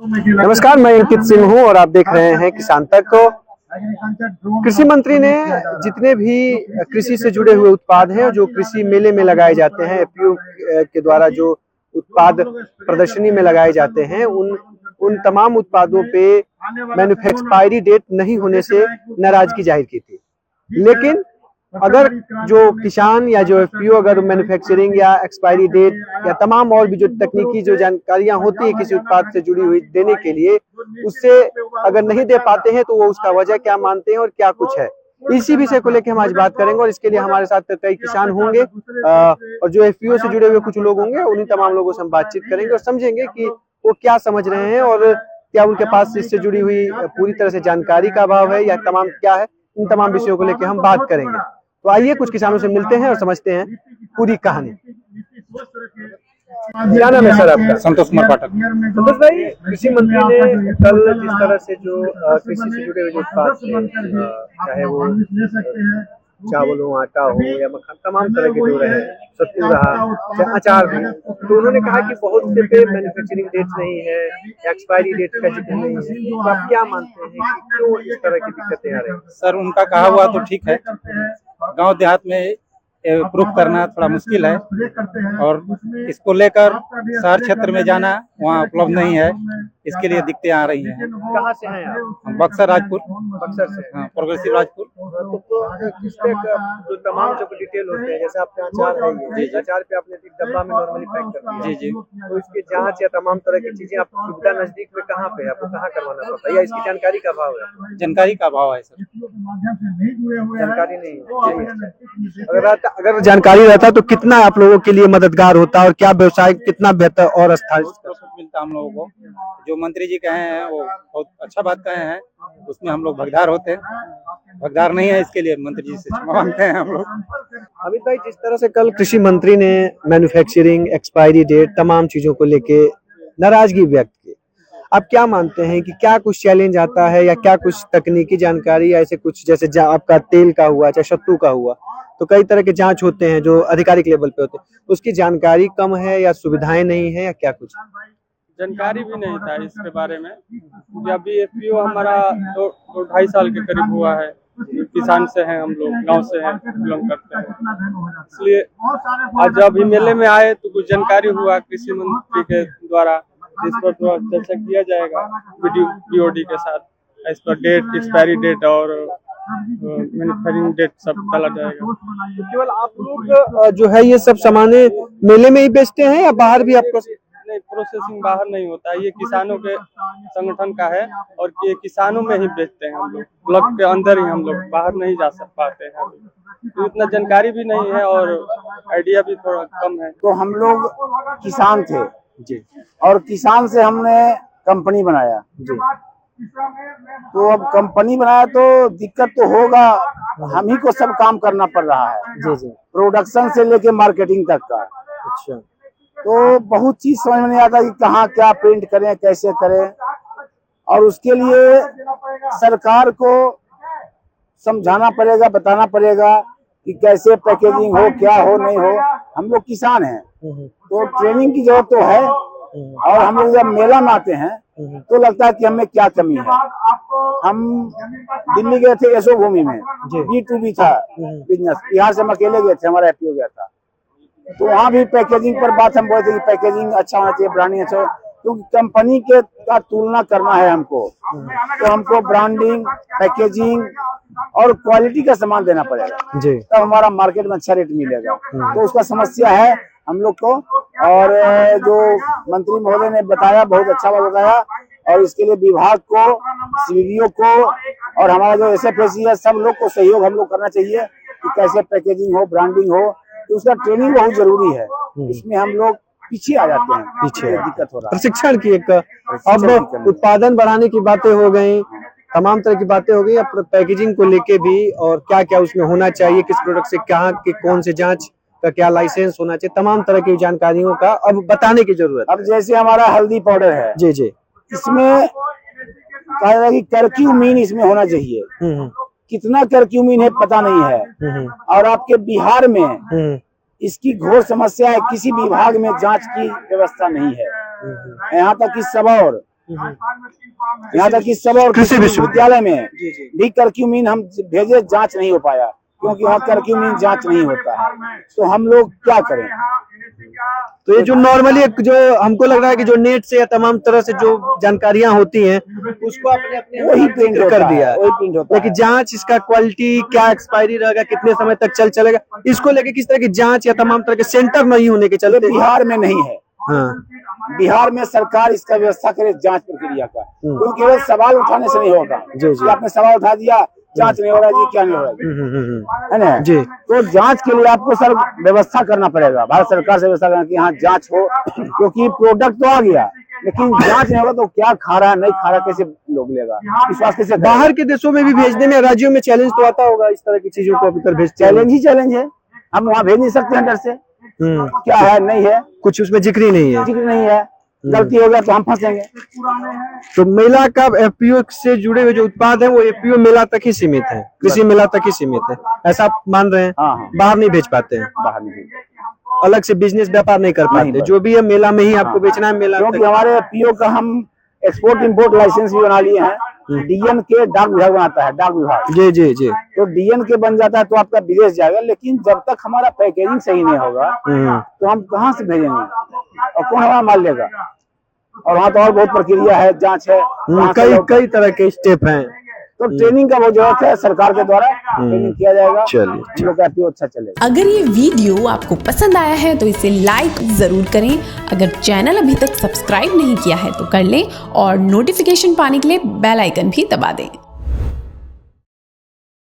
नमस्कार, मैं अंकित सिंह हूं और आप देख रहे हैं किसान तक को। कृषि मंत्री ने जितने भी कृषि से जुड़े हुए उत्पाद हैं जो कृषि मेले में लगाए जाते हैं, एफपीओ के द्वारा जो उत्पाद प्रदर्शनी में लगाए जाते हैं, उन तमाम उत्पादों पे मैन्युफैक्चरिंग डेट नहीं होने से नाराजगी जाहिर की थी। लेकिन अगर जो किसान या जो एफपीओ अगर मैन्युफैक्चरिंग या एक्सपायरी डेट या तमाम और भी जो तकनीकी जो जानकारियां होती है किसी उत्पाद से जुड़ी हुई देने के लिए, उससे अगर नहीं दे पाते हैं तो वो उसका वजह क्या मानते हैं और क्या कुछ है, इसी विषय को लेकर हम आज बात करेंगे। और इसके लिए हमारे साथ कई किसान होंगे और जो एफपीओ से जुड़े हुए कुछ लोग होंगे, उन्हीं तमाम लोगों से हम बातचीत करेंगे और समझेंगे कि वो क्या समझ रहे हैं और क्या उनके पास इससे जुड़ी हुई पूरी तरह से जानकारी का अभाव है या तमाम क्या है। इन तमाम विषयों को लेकर हम बात करेंगे। तो आइए कुछ किसानों से मिलते हैं और समझते हैं पूरी कहानी। क्या नाम है सर आपका? संतोष कुमार पाठक। संतोष भाई, कृषि मंत्री ने कल जिस तरह से जो कृषि से जुड़े हुए जो उत्पाद थे, चाहे वो चावल हो, आटा हो या मक्खन, तमाम तरह के जो रहे, सत्तू रहा, चाहे अचार भी, तो उन्होंने कहा कि बहुत से पे मैन्युफैक्चरिंग डेट नहीं है, एक्सपायरी डेट का जिक्र नहीं है। तो आप क्या मानते हैं कि क्यों इस तरह की दिक्कतें आ रही हैं? सर, उनका कहा हुआ तो ठीक है, गांव देहात में प्रूफ करना थोड़ा मुश्किल है और इसको लेकर शहर क्षेत्र में जाना वहाँ उपलब्ध नहीं है, इसके लिए दिक्कतें आ रही हैं। कहाँ से हैं आप? हम बक्सर राजपुर। बक्सर से? हाँ, प्रोग्रेसिव राजपुर। तो इसमें जो तमाम जो डिटेल होते हैं, जैसे आपके अचार है, ये अचार पे आपने एक डब्बा में नॉर्मली पैक कर दिया। जी जी। तो इसकी जांच या तमाम तरह की चीजें आप सुविधा नजदीक में कहाँ पे है, आपको कहाँ करवाना पड़ता है या इसकी जानकारी का अभाव है? जानकारी का अभाव है सर, जानकारी नहीं है। अगर जानकारी रहता तो कितना आप लोगों के लिए मददगार होता और क्या व्यवसाय कितना बेहतर और स्थायी मिलता हम लोगों को। जो मंत्री जी कहे हैं वो बहुत अच्छा बात कहे हैं, उसमें हम लोग भागीदार होते हैं। भागीदार नहीं है, इसके लिए मंत्री जी से क्षमा मांगते हैं हम लोग। अमित भाई, जिस तरह से कल कृषि मंत्री ने मैन्युफैक्चरिंग, एक्सपायरी डेट, तमाम चीजों को लेके नाराजगी व्यक्त की, आप क्या मानते हैं कि क्या कुछ चैलेंज आता है या क्या कुछ तकनीकी जानकारी या ऐसे कुछ, जैसे आपका तेल का हुआ चाहे सत्तू का हुआ, तो कई तरह के जांच होते हैं जो आधिकारिक लेवल पे होते हैं, उसकी जानकारी कम है या सुविधाएं नहीं है या क्या कुछ? जानकारी भी नहीं था इसके बारे में। अभी एफपीओ हमारा 2-2.5 साल के करीब हुआ है। किसान से हैं, हम लोग गांव से हैं, बिलोंग करते हैं, इसलिए आज अभी मेले में आए तो कुछ जानकारी हुआ कृषि मंत्री के द्वारा, इस पर थोड़ा चर्चा किया जाएगा बीओडी के साथ। इस पर डेट, एक्सपायरी डेट और मैन्युफैक्चरिंग डेट सब डाला जाएगा। तो केवल आप लोग जो है ये सब सामान्य मेले में ही बेचते हैं या बाहर भी आपको? नहीं, प्रोसेसिंग बाहर नहीं होता है, ये किसानों के संगठन का है और ये किसानों में ही बेचते हैं हम लोग। ब्लॉक के अंदर ही हम लोग, बाहर नहीं जा पाते हैं, तो इतना जानकारी भी नहीं है और आइडिया भी थोड़ा कम है। तो हम लोग किसान थे जी, और किसान से हमने कंपनी बनाया जी। तो अब कंपनी बनाया तो दिक्कत तो होगा, हम ही को सब काम करना पड़ रहा है जी जी, प्रोडक्शन से लेके मार्केटिंग तक का। अच्छा, तो बहुत चीज समझ में नहीं आता कि कहाँ क्या प्रिंट करें, कैसे करें, और उसके लिए सरकार को समझाना पड़ेगा, बताना पड़ेगा कि कैसे पैकेजिंग हो, क्या हो नहीं हो। हम लोग किसान हैं तो ट्रेनिंग की जरूरत तो है, और हम लोग जब मेला में आते हैं तो लगता है कि हमें क्या कमी है। हम दिल्ली गए थे यशो भूमि में, B2B था बिजनेस, बिहार से हम अकेले गए थे, हमारा एफपीओ गया था। तो वहाँ भी पैकेजिंग पर बात हम बोले थे कि पैकेजिंग अच्छा होना चाहिए, ब्रांडिंग अच्छा हो, क्योंकि कंपनी के का तुलना करना है हमको, तो हमको ब्रांडिंग, पैकेजिंग और क्वालिटी का सामान देना पड़ेगा जी, तब हमारा मार्केट में अच्छा रेट मिलेगा। तो उसका समस्या है हम लोग को, और जो मंत्री महोदय ने बताया बहुत अच्छा बात बताया, और इसके लिए विभाग को, सीडीओ को और हमारा जो एसएफएसी है, सब लोग को सहयोग हम लोग करना चाहिए कि कैसे पैकेजिंग हो, ब्रांडिंग हो। तो उसका ट्रेनिंग बहुत जरूरी है, इसमें हम लोग पीछे आ जाते हैं, पीछे दिक्कत हो रहा है। प्रशिक्षण की एक, अब उत्पादन बढ़ाने की बातें हो गई, तमाम तरह की बातें हो गई, अब पैकेजिंग को लेके भी, और क्या क्या उसमें होना चाहिए, किस प्रोडक्ट से कहाँ की कौन से जांच का क्या लाइसेंस होना चाहिए, तमाम तरह की जानकारियों का अब बताने की जरूरत। अब जैसे हमारा हल्दी पाउडर है जी जी, इसमें कहा जाए कि कर्क्यूमीन इसमें होना चाहिए, कितना कर्क्यूमीन है पता नहीं है, और आपके बिहार में इसकी घोर समस्या है, किसी विभाग में जांच की व्यवस्था नहीं है। यहाँ तक कि सबौर यहाँ तक कि सब और कृषि विश्वविद्यालय में भी कर्क्यूमिन हम भेजे, जांच नहीं हो पाया, क्योंकि वहाँ कर्क्यूमिन जांच नहीं होता है। तो हम लोग क्या करें? तो ये जो नॉर्मली जो हमको लग रहा है कि जो नेट से या तमाम तरह से जो जानकारियां होती हैं उसको आपने अपने वही प्रिंट कर दिया, वही प्रिंट होता है। लेकिन जांच, इसका क्वालिटी क्या एक्सपायरी रहेगा, कितने समय तक चलेगा, इसको लेके किस तरह की जांच या तमाम तरह के सेंटर नहीं होने के चलते बिहार में नहीं है। हाँ, बिहार में सरकार इसका व्यवस्था करे जांच प्रक्रिया का, क्योंकि केवल सवाल उठाने से नहीं होगा। जी। आपने सवाल उठा दिया, जांच नहीं हो रहा जी, क्या नहीं हो रहा है ना जी। तो जांच के लिए आपको सर व्यवस्था करना पड़ेगा, भारत सरकार से व्यवस्था करना कि हाँ जांच हो, क्योंकि प्रोडक्ट तो आ गया लेकिन जांच नहीं होगा तो क्या खा रहा है नहीं खा रहा कैसे लोग लेगा, विश्वास कैसे करेगा? बाहर के देशों में भी भेजने में, राज्यों में चैलेंज तो आता होगा इस तरह की चीजों को अभी भेज, चैलेंज ही चैलेंज है, हम वहाँ भेज नहीं सकते हैं डर से। क्या है नहीं है, कुछ उसमें जिक्र ही नहीं है, जिक्र नहीं है, गलती हो गया तो हम फंसेंगे। तो मेला का एफपीओ से जुड़े हुए जो उत्पाद है वो एफपीओ मेला तक ही सीमित है, कृषि मेला तक ही सीमित है, ऐसा आप मान रहे हैं? हाँ। बाहर नहीं भेज पाते हैं, बाहर नहीं, अलग से बिजनेस व्यापार नहीं कर पाते, जो भी है मेला में ही आपको बेचना है, मेला क्योंकि हमारे एफपीओ का हम एक्सपोर्ट इंपोर्ट लाइसेंस भी बना लिए हैं। डीएन के डाक विभाग बनाता है, डाक विभाग। जी जी जी। तो डीएन के बन जाता है तो आपका विदेश जाएगा, लेकिन जब तक हमारा पैकेजिंग सही नहीं होगा तो हम कहाँ से भेजेंगे और कौन हमारा माल लेगा? और वहाँ तो और बहुत प्रक्रिया है, जांच है, कई तरह के स्टेप हैं, तो ट्रेनिंग का बहुत जरूरत है, सरकार के द्वारा ट्रेनिंग किया जाएगा। चलिए, लोग एफपीओ अच्छा चलेगा। अगर ये वीडियो आपको पसंद आया है तो इसे लाइक जरूर करें। अगर चैनल अभी तक सब्सक्राइब नहीं किया है तो कर लें और नोटिफिकेशन पाने के लिए बेल आइकन भी दबा दें।